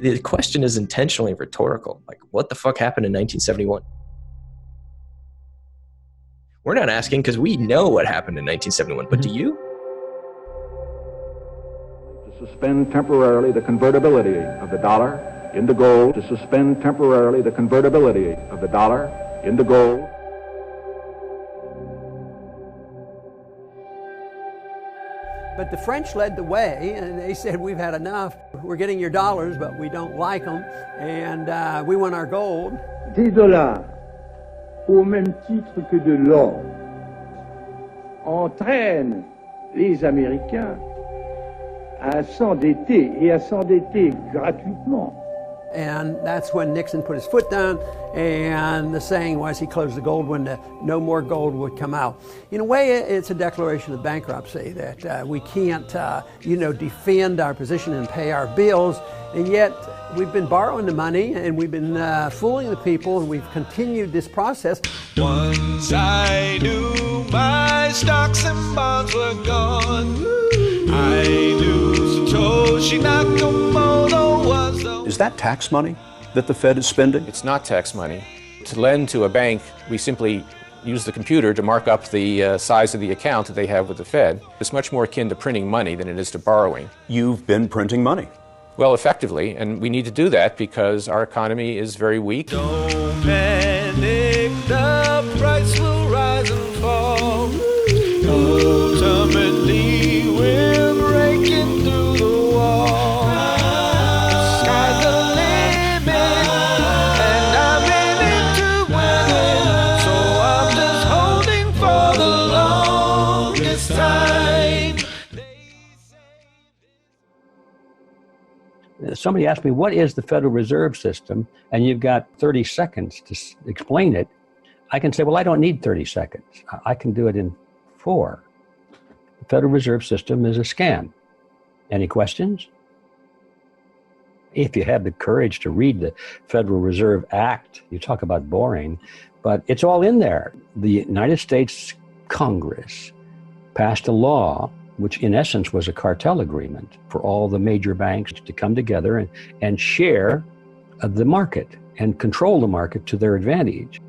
The question is intentionally rhetorical. Like, what the fuck happened in 1971? We're not asking because we know what happened in 1971, but do you? To suspend temporarily the convertibility of the dollar into gold, to suspend temporarily the convertibility of the dollar into gold. But the French led the way, and they said, we've had enough. We're getting your dollars, but we don't like them, and we want our gold. Des dollars, au même titre que de l'or, entraînent les Américains à s'endetter et à s'endetter gratuitement. And that's when Nixon put his foot down, and the saying was he closed the gold window, no more gold would come out. In a way, it's a declaration of bankruptcy that we can't, defend our position and pay our bills, and yet we've been borrowing the money and we've been fooling the people, and we've continued this process. Once I knew my stocks and bonds were gone. I knew Satoshi Nakamoto was the... Is that tax money that the Fed is spending? It's not tax money. To lend to a bank, we simply use the computer to mark up the size of the account that they have with the Fed. It's much more akin to printing money than it is to borrowing. You've been printing money. Well, effectively, and we need to do that because our economy is very weak. Don't panic, the price will rise and fall. Ultimately, we're breaking through the wall. Sky's the limit, and I'm in it to win it. So I'm just holding for the longest time. Somebody asked me, what is the Federal Reserve System? And you've got 30 seconds to explain it. I can say, well, I don't need 30 seconds. I can do it in 4. The Federal Reserve System is a scam. Any questions? If you have the courage to read the Federal Reserve Act, you talk about boring, but it's all in there. The United States Congress passed a law which in essence was a cartel agreement for all the major banks to come together and share the market and control the market to their advantage.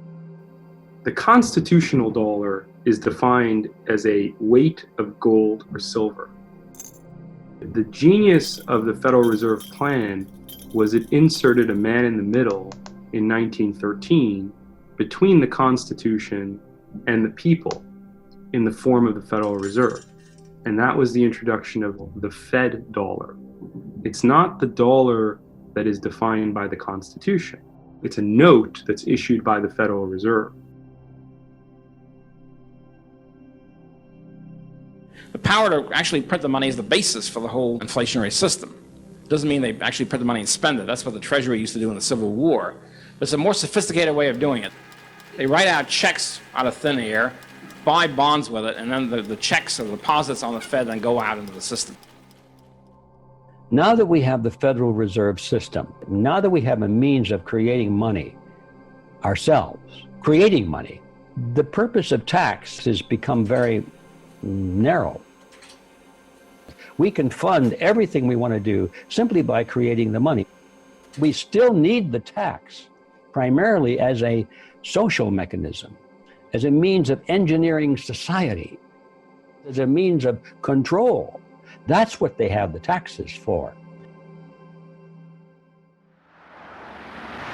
The constitutional dollar is defined as a weight of gold or silver. The genius of the Federal Reserve Plan was it inserted a man in the middle in 1913 between the Constitution and the people in the form of the Federal Reserve. And that was the introduction of the Fed dollar. It's not the dollar that is defined by the Constitution. It's a note that's issued by the Federal Reserve. The power to actually print the money is the basis for the whole inflationary system. It doesn't mean they actually print the money and spend it. That's what the Treasury used to do in the Civil War. But it's a more sophisticated way of doing it. They write out checks out of thin air, buy bonds with it, and then the checks or the deposits on the Fed then go out into the system. Now that we have the Federal Reserve System, now that we have a means of creating money ourselves, creating money, the purpose of tax has become very narrow. We can fund everything we want to do simply by creating the money. We still need the tax primarily as a social mechanism, as a means of engineering society, as a means of control. That's what they have the taxes for.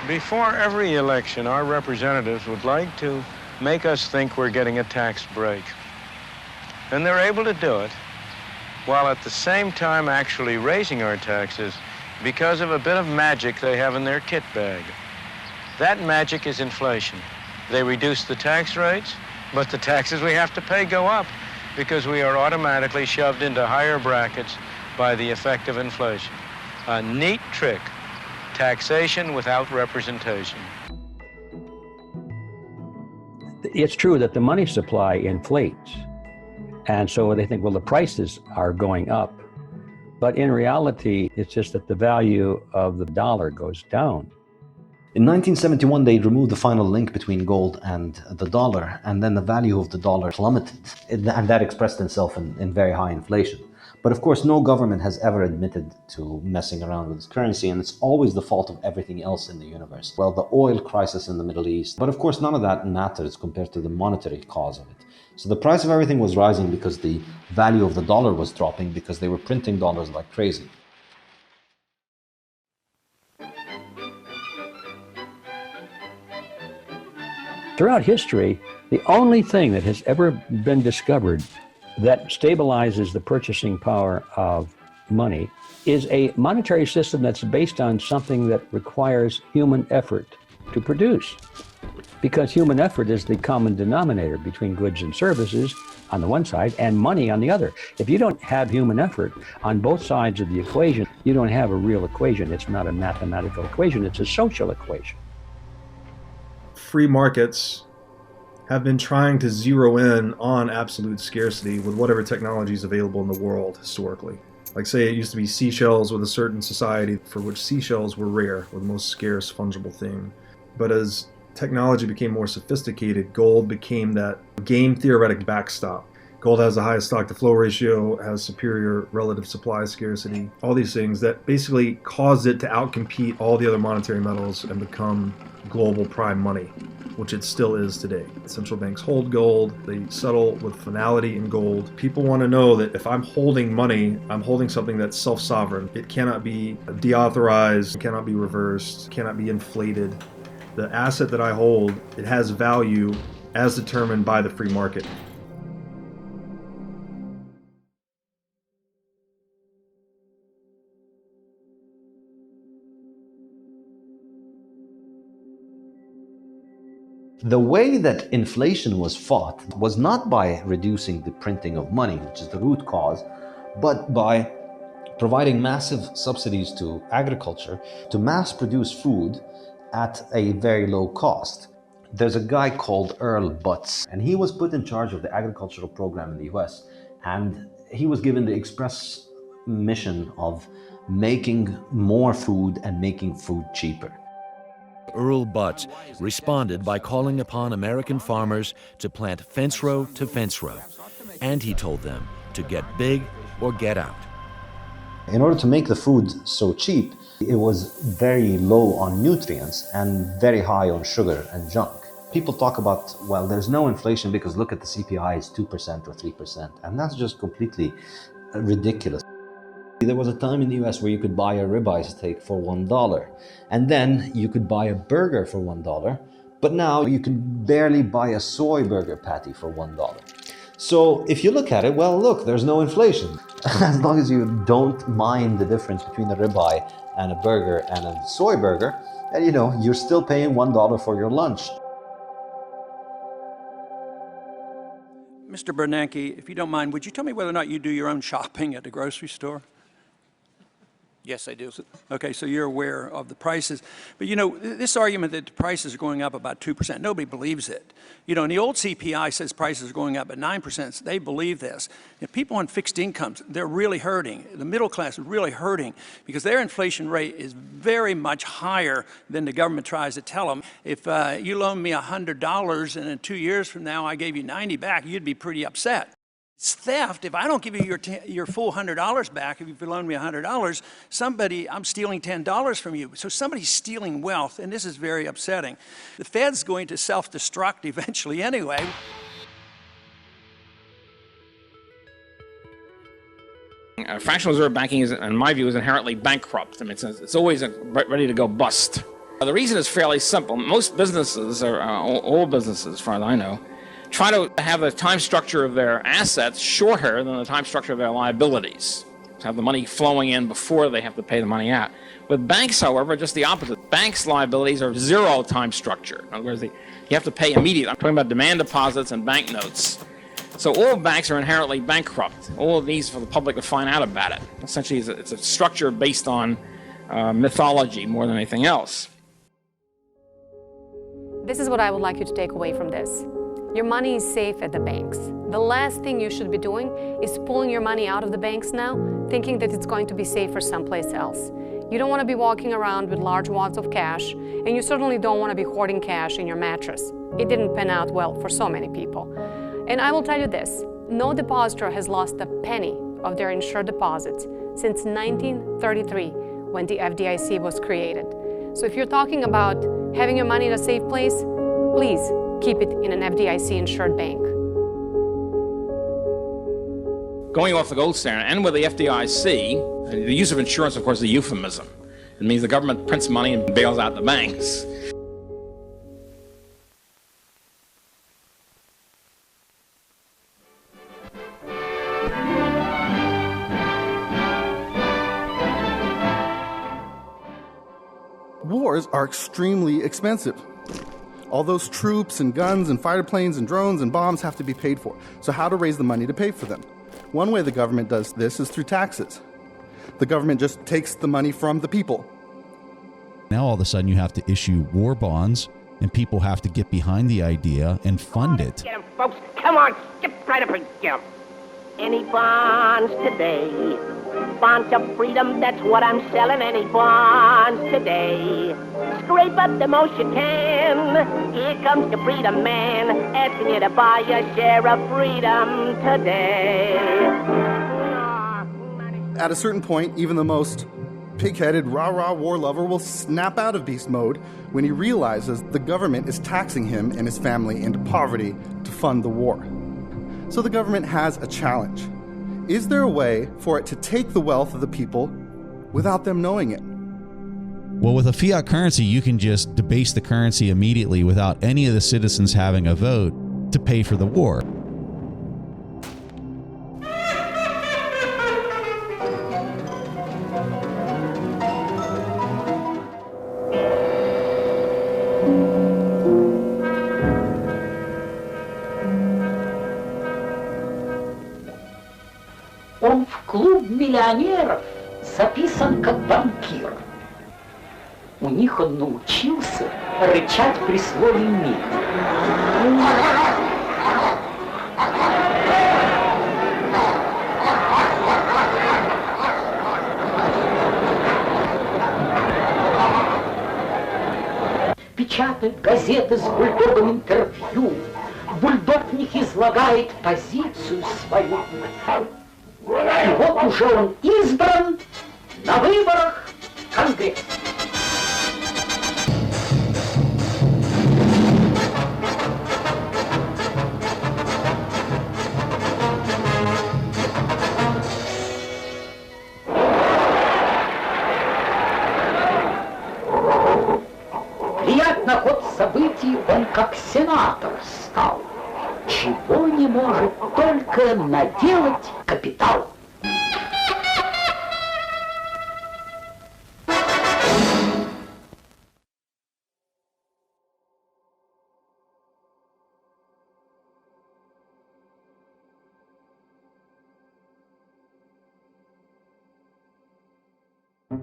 Before every election, our representatives would like to make us think we're getting a tax break. And they're able to do it while at the same time actually raising our taxes because of a bit of magic they have in their kit bag. That magic is inflation. They reduce the tax rates, but the taxes we have to pay go up because we are automatically shoved into higher brackets by the effect of inflation. A neat trick, taxation without representation. It's true that the money supply inflates. And so they think, well, the prices are going up. But in reality, it's just that the value of the dollar goes down. In 1971, they removed the final link between gold and the dollar, and then the value of the dollar plummeted. And that expressed itself in very high inflation. But of course, no government has ever admitted to messing around with its currency, and it's always the fault of everything else in the universe. Well, the oil crisis in the Middle East. But of course, none of that matters compared to the monetary cause of it. So the price of everything was rising because the value of the dollar was dropping, because they were printing dollars like crazy. Throughout history, the only thing that has ever been discovered that stabilizes the purchasing power of money is a monetary system that's based on something that requires human effort to produce. Because human effort is the common denominator between goods and services on the one side and money on the other. If you don't have human effort on both sides of the equation, you don't have a real equation. It's not a mathematical equation, it's a social equation. Free markets have been trying to zero in on absolute scarcity with whatever technology is available in the world historically. Like, say it used to be seashells with a certain society for which seashells were rare, were the most scarce fungible thing. But as technology became more sophisticated, gold became that game theoretic backstop. Gold has the highest stock to flow ratio, has superior relative supply scarcity, all these things that basically caused it to outcompete all the other monetary metals and become global prime money, which it still is today. Central banks hold gold, they settle with finality in gold. People want to know that if I'm holding money, I'm holding something that's self-sovereign. It cannot be deauthorized, cannot be reversed, cannot be inflated. The asset that I hold, it has value as determined by the free market. The way that inflation was fought was not by reducing the printing of money, which is the root cause, but by providing massive subsidies to agriculture to mass produce food at a very low cost. There's a guy called Earl Butz, and he was put in charge of the agricultural program in the US, and he was given the express mission of making more food and making food cheaper. Earl Butz responded by calling upon American farmers to plant fence row to fence row, and he told them to get big or get out. In order to make the food so cheap, it was very low on nutrients and very high on sugar and junk. People talk about, well, there's no inflation because look at the CPI is 2% or 3%, and that's just completely ridiculous. There was a time in the US where you could buy a ribeye steak for $1, and then you could buy a burger for $1, but now you can barely buy a soy burger patty for $1. So if you look at it, well, look, there's no inflation. As long as you don't mind the difference between a ribeye and a burger and a soy burger, and you're still paying $1 for your lunch. Mr. Bernanke, if you don't mind, would you tell me whether or not you do your own shopping at the grocery store? Yes, I do. Okay, so you're aware of the prices. But this argument that the prices are going up about 2%, nobody believes it. And the old CPI says prices are going up at 9%, so they believe this. If people on fixed incomes, they're really hurting. The middle class is really hurting because their inflation rate is very much higher than the government tries to tell them. If you loan me $100 and in 2 years from now I gave you 90 back, you'd be pretty upset. It's theft. If I don't give you your full $100 back, if you loan me $100, I'm stealing $10 from you. So somebody's stealing wealth, and this is very upsetting. The Fed's going to self-destruct eventually anyway. Fractional reserve banking is, in my view, is inherently bankrupt. I mean, it's always ready to go bust. The reason is fairly simple. Most businesses, or all businesses, as far as I know, try to have the time structure of their assets shorter than the time structure of their liabilities. To have the money flowing in before they have to pay the money out. With banks, however, just the opposite. Banks' liabilities are zero time structure. In other words, you have to pay immediately. I'm talking about demand deposits and banknotes. So all banks are inherently bankrupt. All of these for the public to find out about it. Essentially, it's a structure based on mythology more than anything else. This is what I would like you to take away from this. Your money is safe at the banks. The last thing you should be doing is pulling your money out of the banks now, thinking that it's going to be safer someplace else. You don't want to be walking around with large wads of cash, and you certainly don't want to be hoarding cash in your mattress. It didn't pan out well for so many people. And I will tell you this, no depositor has lost a penny of their insured deposits since 1933, when the FDIC was created. So if you're talking about having your money in a safe place, please keep it in an FDIC-insured bank. Going off the gold standard, and with the FDIC, the use of insurance, of course, is a euphemism. It means the government prints money and bails out the banks. Wars are extremely expensive. All those troops and guns and fighter planes and drones and bombs have to be paid for. So how to raise the money to pay for them? One way the government does this is through taxes. The government just takes the money from the people. Now all of a sudden you have to issue war bonds, and people have to get behind the idea and fund it. Get 'em, folks. Come on, skip right up and get 'em. Any bonds today? Bonds of freedom, that's what I'm selling. Any bonds today? Scrape up the most you can. Here comes the freedom man, asking you to buy a share of freedom today. At a certain point, even the most pig-headed, rah-rah war lover will snap out of beast mode when he realizes the government is taxing him and his family into poverty to fund the war. So the government has a challenge. Is there a way for it to take the wealth of the people without them knowing it? Well, with a fiat currency, you can just debase the currency immediately without any of the citizens having a vote to pay for the war. Он в клуб миллионеров записан как банкир. У них он научился рычать при слове «мир». Печатают газеты с бульдогом интервью. Бульдог в них излагает позицию свою. И вот уже он избран на выборах в Конгресс. Влиять на ход событий он как сенатор стал. Чего не может только наделать капитал.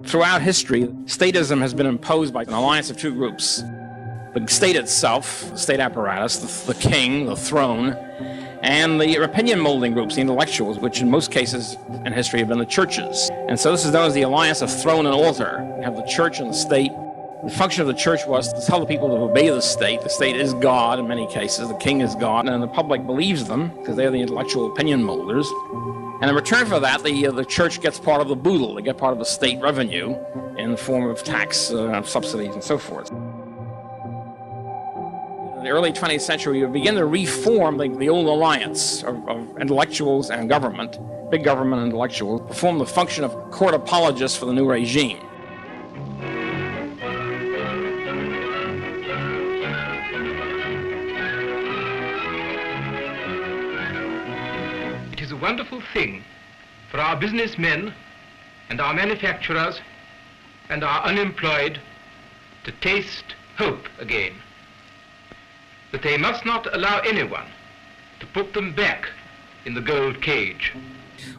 Throughout history, statism has been imposed by an alliance of two groups. The state itself, the state apparatus, the king, the throne, and the opinion molding groups, the intellectuals, which in most cases in history have been the churches. And so this is known as the alliance of throne and altar. You have the church and the state. The function of the church was to tell the people to obey the state. The state is God in many cases. The king is God, and the public believes them because they're the intellectual opinion molders. And in return for that, the church gets part of the boodle. They get part of the state revenue in the form of tax, subsidies, and so forth. In the early 20th century, we begin to reform the old alliance of intellectuals and government, big government intellectuals, perform the function of court apologists for the new regime. It is a wonderful thing for our businessmen and our manufacturers and our unemployed to taste hope again. But they must not allow anyone to put them back in the gold cage.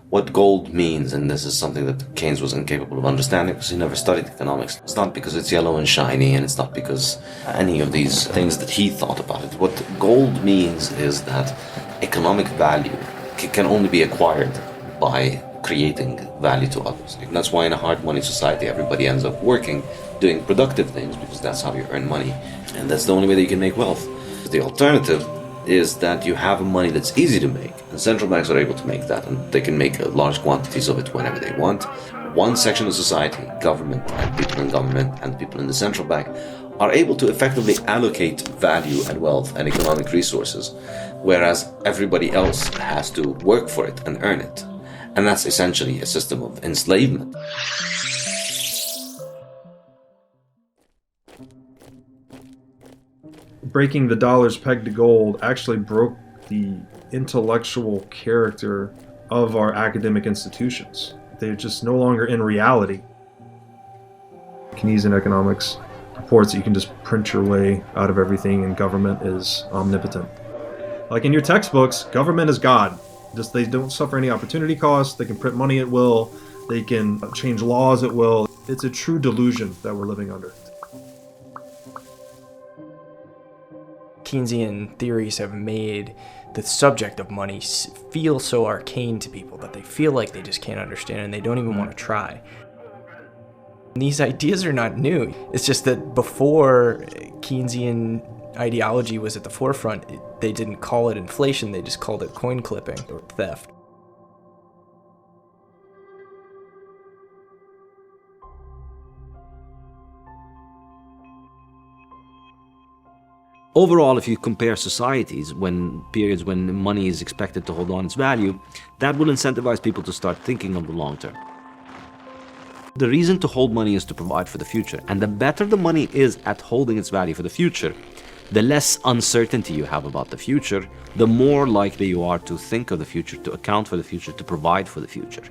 What gold means, and this is something that Keynes was incapable of understanding because he never studied economics. It's not because it's yellow and shiny, and it's not because any of these things that he thought about it. What gold means is that economic value can only be acquired by creating value to others. And that's why in a hard money society everybody ends up working, doing productive things, because that's how you earn money, and that's the only way that you can make wealth. The alternative is that you have money that's easy to make, and central banks are able to make that, and they can make large quantities of it whenever they want. One section of society, government and people in the central bank, are able to effectively allocate value and wealth and economic resources, whereas everybody else has to work for it and earn it. And that's essentially a system of enslavement. Breaking the dollar's peg to gold actually broke the intellectual character of our academic institutions. They're just no longer in reality. Keynesian economics reports that you can just print your way out of everything and government is omnipotent. Like in your textbooks, government is God. Just they don't suffer any opportunity costs, they can print money at will, they can change laws at will. It's a true delusion that we're living under. Keynesian theories have made the subject of money feel so arcane to people that they feel like they just can't understand and they don't even want to try. And these ideas are not new. It's just that before Keynesian ideology was at the forefront, they didn't call it inflation, they just called it coin clipping or theft. Overall, if you compare societies, periods when money is expected to hold on its value, that will incentivize people to start thinking of the long term. The reason to hold money is to provide for the future, and the better the money is at holding its value for the future, the less uncertainty you have about the future, the more likely you are to think of the future, to account for the future, to provide for the future.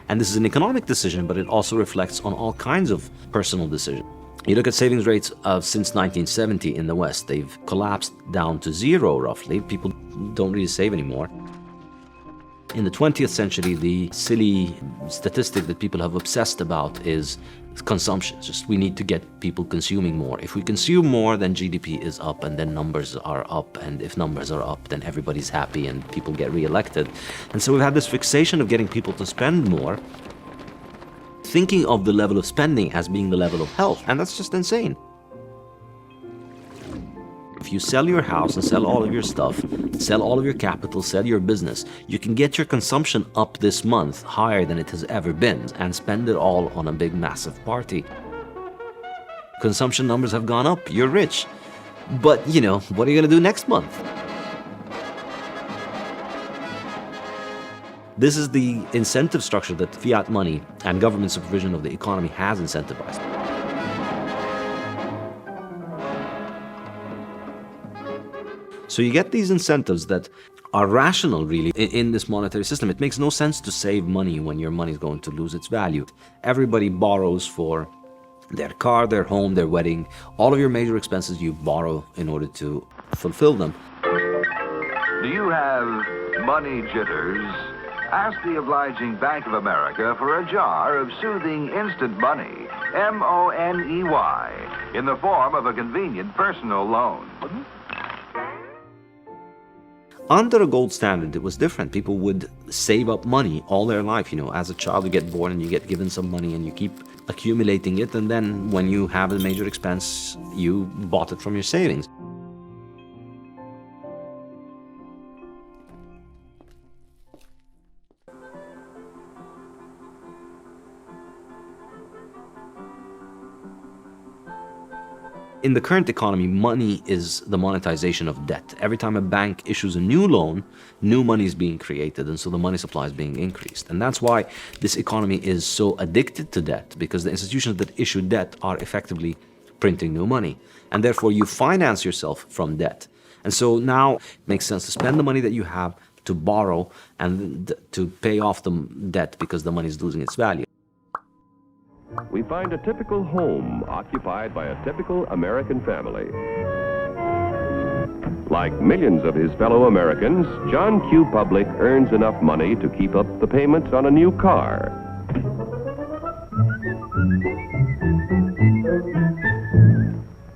And this is an economic decision, but it also reflects on all kinds of personal decisions. You look at savings rates since 1970 in the West, they've collapsed down to zero roughly. People don't really save anymore. In the 20th century, the silly statistic that people have obsessed about is consumption. It's just we need to get people consuming more. If we consume more, then GDP is up and then numbers are up. And if numbers are up, then everybody's happy and people get reelected. And so we've had this fixation of getting people to spend more, thinking of the level of spending as being the level of health, and that's just insane. If you sell your house and sell all of your stuff, sell all of your capital, sell your business, you can get your consumption up this month higher than it has ever been and spend it all on a big massive party. Consumption numbers have gone up, you're rich. But, what are you going to do next month? This is the incentive structure that fiat money and government supervision of the economy has incentivized. So you get these incentives that are rational, really, in this monetary system. It makes no sense to save money when your money is going to lose its value. Everybody borrows for their car, their home, their wedding. All of your major expenses you borrow in order to fulfill them. Do you have money jitters? Ask the obliging Bank of America for a jar of soothing instant money, M-O-N-E-Y, in the form of a convenient personal loan. Under a gold standard, it was different. People would save up money all their life. As a child, you get born and you get given some money and you keep accumulating it. And then when you have a major expense, you bought it from your savings. In the current economy, money is the monetization of debt. Every time a bank issues a new loan, new money is being created, and so the money supply is being increased. And that's why this economy is so addicted to debt, because the institutions that issue debt are effectively printing new money. And therefore, you finance yourself from debt. And so now it makes sense to spend the money that you have to borrow and to pay off the debt because the money is losing its value. We find a typical home occupied by a typical American family. Like millions of his fellow Americans, John Q. Public earns enough money to keep up the payments on a new car.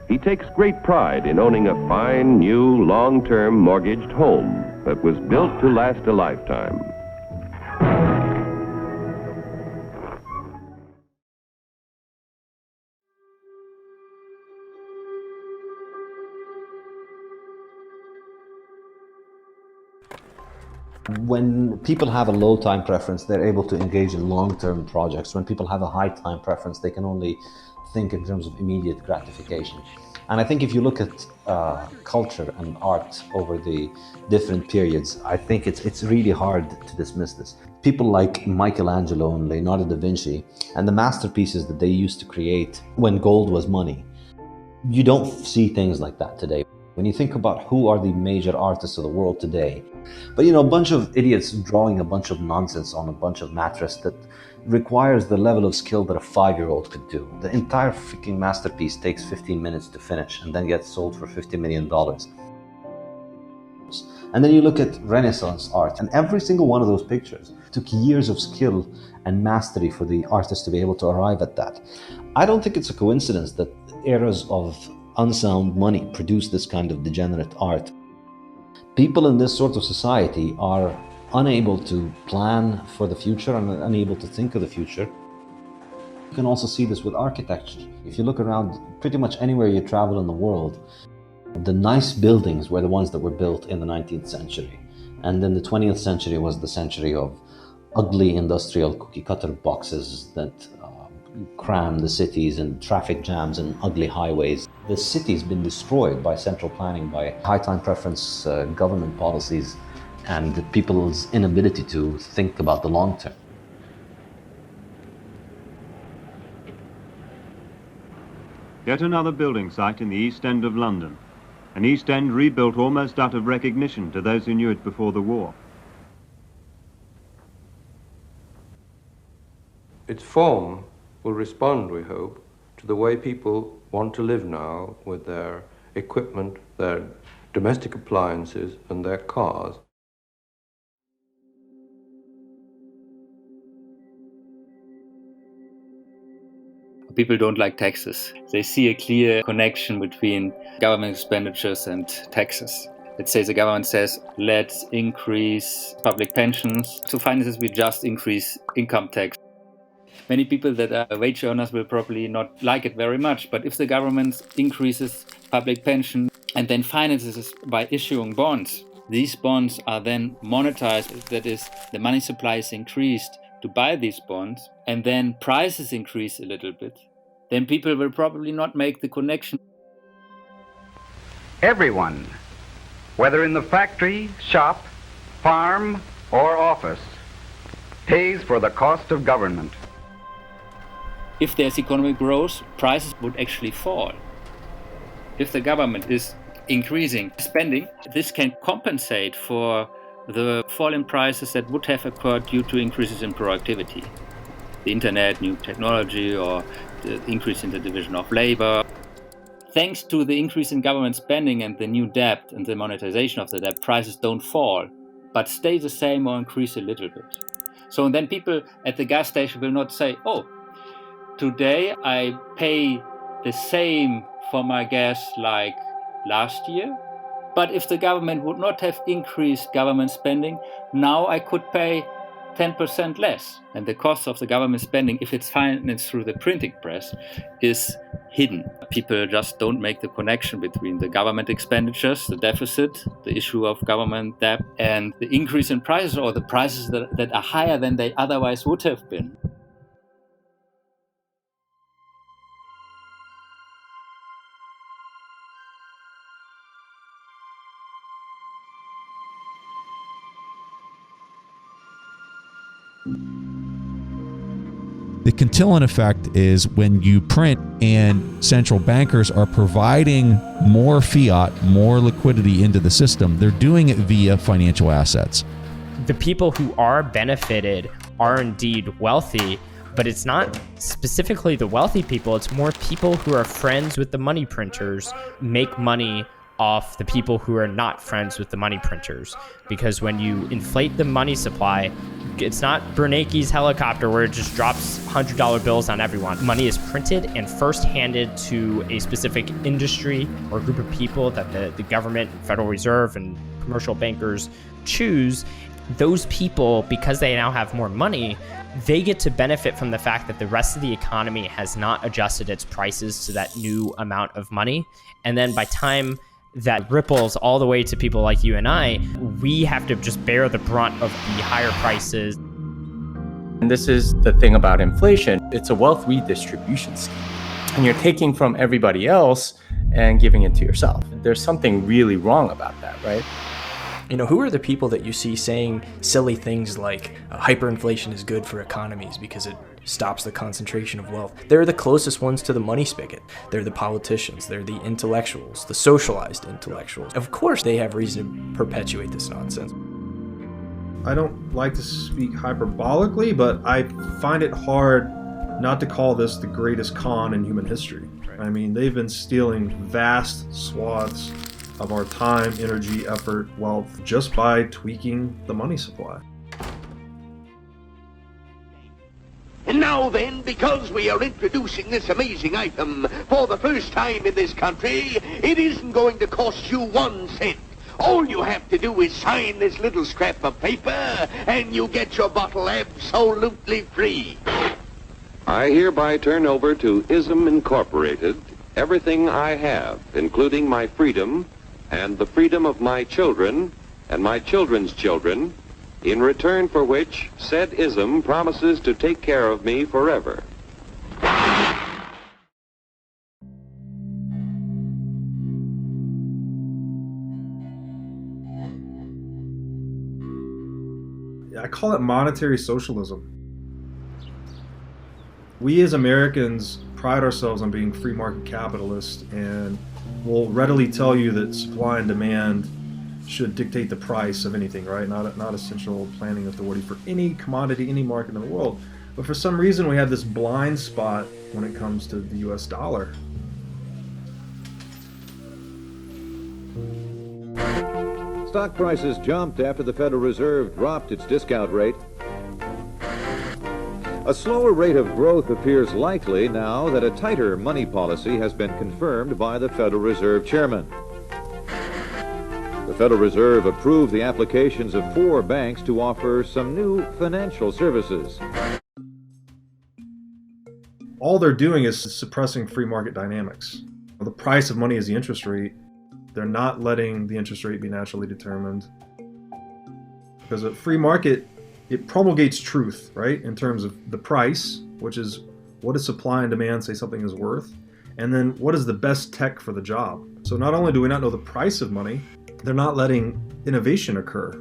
He takes great pride in owning a fine, new, long-term mortgaged home that was built to last a lifetime. When people have a low time preference, they're able to engage in long-term projects. When people have a high time preference, they can only think in terms of immediate gratification. And I think if you look at culture and art over the different periods, I think it's really hard to dismiss this. People like Michelangelo and Leonardo da Vinci and the masterpieces that they used to create when gold was money, you don't see things like that today. When you think about who are the major artists of the world today, but a bunch of idiots drawing a bunch of nonsense on a bunch of mattress that requires the level of skill that a 5-year-old could do. The entire freaking masterpiece takes 15 minutes to finish and then gets sold for $50 million. And then you look at Renaissance art, and every single one of those pictures took years of skill and mastery for the artist to be able to arrive at that. I don't think it's a coincidence that eras of unsound money produce this kind of degenerate art. People in this sort of society are unable to plan for the future and unable to think of the future. You can also see this with architecture. If you look around pretty much anywhere you travel in the world, the nice buildings were the ones that were built in the 19th century. And then the 20th century was the century of ugly industrial cookie-cutter boxes that cram the cities and traffic jams and ugly highways. The city's been destroyed by central planning, by high time preference government policies, and people's inability to think about the long term. Yet another building site in the East End of London. An East End rebuilt almost out of recognition to those who knew it before the war. Its form will respond, we hope, to the way people want to live now with their equipment, their domestic appliances, and their cars. People don't like taxes. They see a clear connection between government expenditures and taxes. Let's say the government says, let's increase public pensions. To finance this, we just increase income tax. Many people that are wage earners will probably not like it very much, but if the government increases public pension and then finances this by issuing bonds, these bonds are then monetized. That is, the money supply is increased to buy these bonds, and then prices increase a little bit, then people will probably not make the connection. Everyone, whether in the factory, shop, farm, or office, pays for the cost of government. If there's economic growth, prices would actually fall. If the government is increasing spending, this can compensate for the fall in prices that would have occurred due to increases in productivity. The internet, new technology, or the increase in the division of labor. Thanks to the increase in government spending and the new debt and the monetization of the debt, prices don't fall, but stay the same or increase a little bit. So then people at the gas station will not say, oh, today I pay the same for my gas like last year. But if the government would not have increased government spending, now I could pay 10% less. And the cost of the government spending, if it's financed through the printing press, is hidden. People just don't make the connection between the government expenditures, the deficit, the issue of government debt, and the increase in prices, or the prices that are higher than they otherwise would have been. The Cantillon effect is when you print and central bankers are providing more fiat, more liquidity into the system. They're doing it via financial assets. The people who are benefited are indeed wealthy, but it's not specifically the wealthy people. It's more people who are friends with the money printers make money off the people who are not friends with the money printers. Because when you inflate the money supply, it's not Bernanke's helicopter where it just drops $100 bills on everyone. Money is printed and first handed to a specific industry or group of people that the government, Federal Reserve, and commercial bankers choose. Those people, because they now have more money, they get to benefit from the fact that the rest of the economy has not adjusted its prices to that new amount of money. And then by time that ripples all the way to people like you and I, we have to just bear the brunt of the higher prices. And this is the thing about inflation. It's a wealth redistribution scheme. And you're taking from everybody else and giving it to yourself. There's something really wrong about that, right? You know, who are the people that you see saying silly things like hyperinflation is good for economies because it stops the concentration of wealth? They're the closest ones to the money spigot. They're the politicians, they're the intellectuals, the socialized intellectuals. Of course they have reason to perpetuate this nonsense. I don't like to speak hyperbolically, but I find it hard not to call this the greatest con in human history. I mean, they've been stealing vast swaths of our time, energy, effort, wealth, just by tweaking the money supply. And now then, because we are introducing this amazing item for the first time in this country, it isn't going to cost you 1 cent. All you have to do is sign this little scrap of paper, and you get your bottle absolutely free. I hereby turn over to ISM Incorporated everything I have, including my freedom and the freedom of my children and my children's children, in return for which said ISM promises to take care of me forever. I call it monetary socialism. We as Americans pride ourselves on being free market capitalists, and will readily tell you that supply and demand should dictate the price of anything, right? Not a central planning authority for any commodity, any market in the world. But for some reason we have this blind spot when it comes to the US dollar. Stock prices jumped after the Federal Reserve dropped its discount rate. A slower rate of growth appears likely now that a tighter money policy has been confirmed by the Federal Reserve Chairman. The Federal Reserve approved the applications of 4 banks to offer some new financial services. All they're doing is suppressing free market dynamics. The price of money is the interest rate. They're not letting the interest rate be naturally determined. Because a free market, it promulgates truth, right? In terms of the price, which is what does supply and demand say something is worth? And then what is the best tech for the job? So not only do we not know the price of money, they're not letting innovation occur.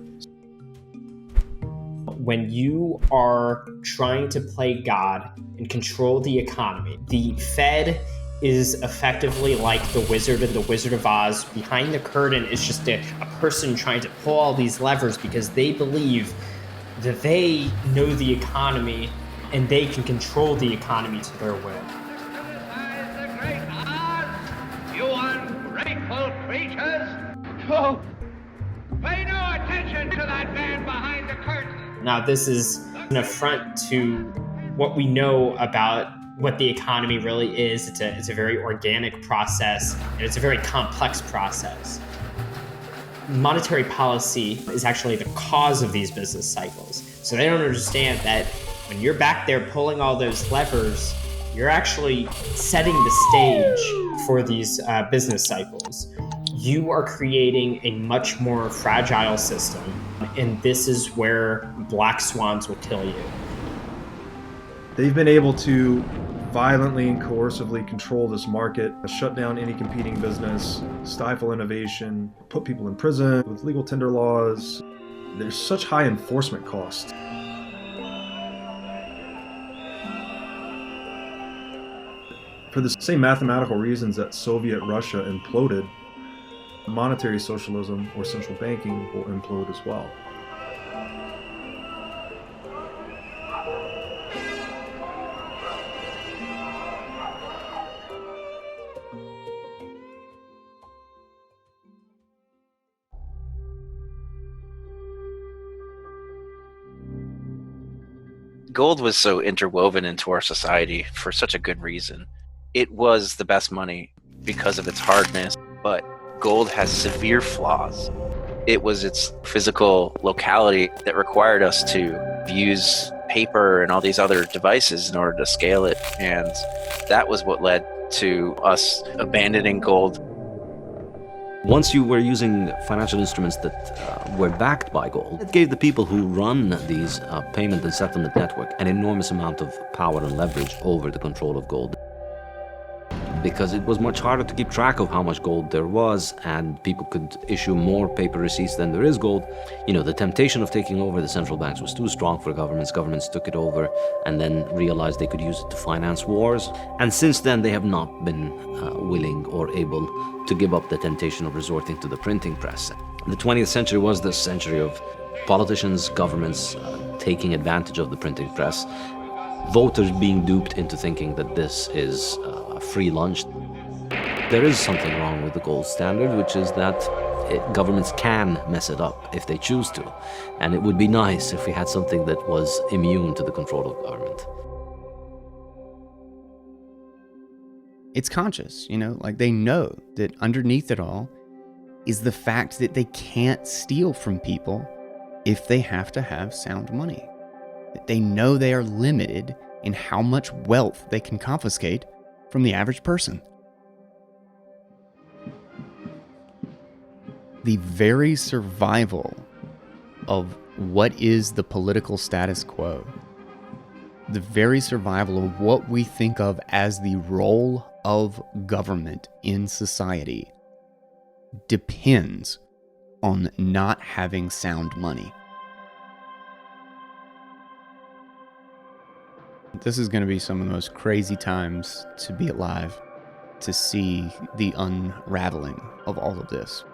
When you are trying to play God and control the economy, the Fed is effectively like the wizard in the Wizard of Oz. Behind the curtain is just a person trying to pull all these levers because they believe that they know the economy and they can control the economy to their will. You ungrateful creatures! Oh, pay no attention to that man behind the curtain! Now, this is an affront to what we know about what the economy really is. It's a very organic process, and it's a very complex process. Monetary policy is actually the cause of these business cycles. So they don't understand that when you're back there pulling all those levers, you're actually setting the stage for these business cycles. You are creating a much more fragile system, and this is where black swans will kill you. They've been able to violently and coercively control this market, shut down any competing business, stifle innovation, put people in prison with legal tender laws. There's such high enforcement costs. For the same mathematical reasons that Soviet Russia imploded, monetary socialism or central banking will implode as well. Gold was so interwoven into our society for such a good reason. It was the best money because of its hardness, but gold has severe flaws. It was its physical locality that required us to use paper and all these other devices in order to scale it, and that was what led to us abandoning gold. Once you were using financial instruments that were backed by gold, it gave the people who run these payment and settlement network an enormous amount of power and leverage over the control of gold. Because it was much harder to keep track of how much gold there was, and people could issue more paper receipts than there is gold. The temptation of taking over the central banks was too strong for governments. Governments took it over and then realized they could use it to finance wars. And since then, they have not been willing or able to give up the temptation of resorting to the printing press. The 20th century was the century of politicians, governments taking advantage of the printing press, voters being duped into thinking that this is a free lunch. There is something wrong with the gold standard, which is that governments can mess it up if they choose to. And it would be nice if we had something that was immune to the control of government. It's conscious, like they know that underneath it all is the fact that they can't steal from people if they have to have sound money. That they know they are limited in how much wealth they can confiscate from the average person. The very survival of what is the political status quo, the very survival of what we think of as the role of government in society depends on not having sound money. This is going to be some of the most crazy times to be alive, to see the unraveling of all of this.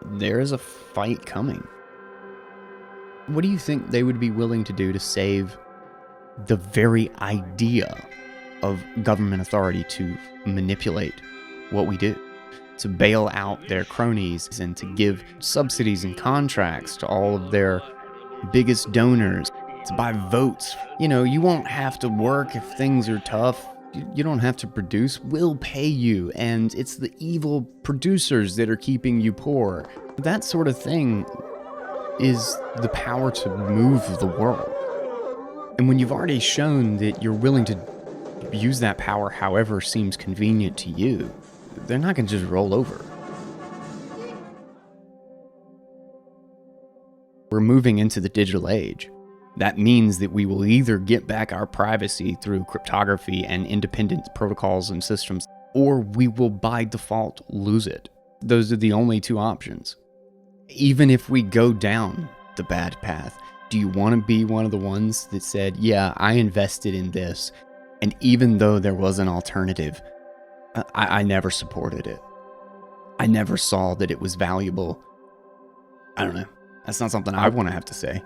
There is a fight coming. What do you think they would be willing to do to save the very idea of government authority to manipulate what we do, to bail out their cronies and to give subsidies and contracts to all of their biggest donors, to buy votes? You won't have to work if things are tough. You don't have to produce. We'll pay you, and it's the evil producers that are keeping you poor. That sort of thing is the power to move the world. And when you've already shown that you're willing to use that power however seems convenient to you, they're not going to just roll over. We're moving into the digital age. That means that we will either get back our privacy through cryptography and independent protocols and systems, or we will by default lose it. Those are the only two options. Even if we go down the bad path, do you want to be one of the ones that said, yeah, I invested in this, and even though there was an alternative, I never supported it. I never saw that it was valuable. I don't know. That's not something I want to have to say.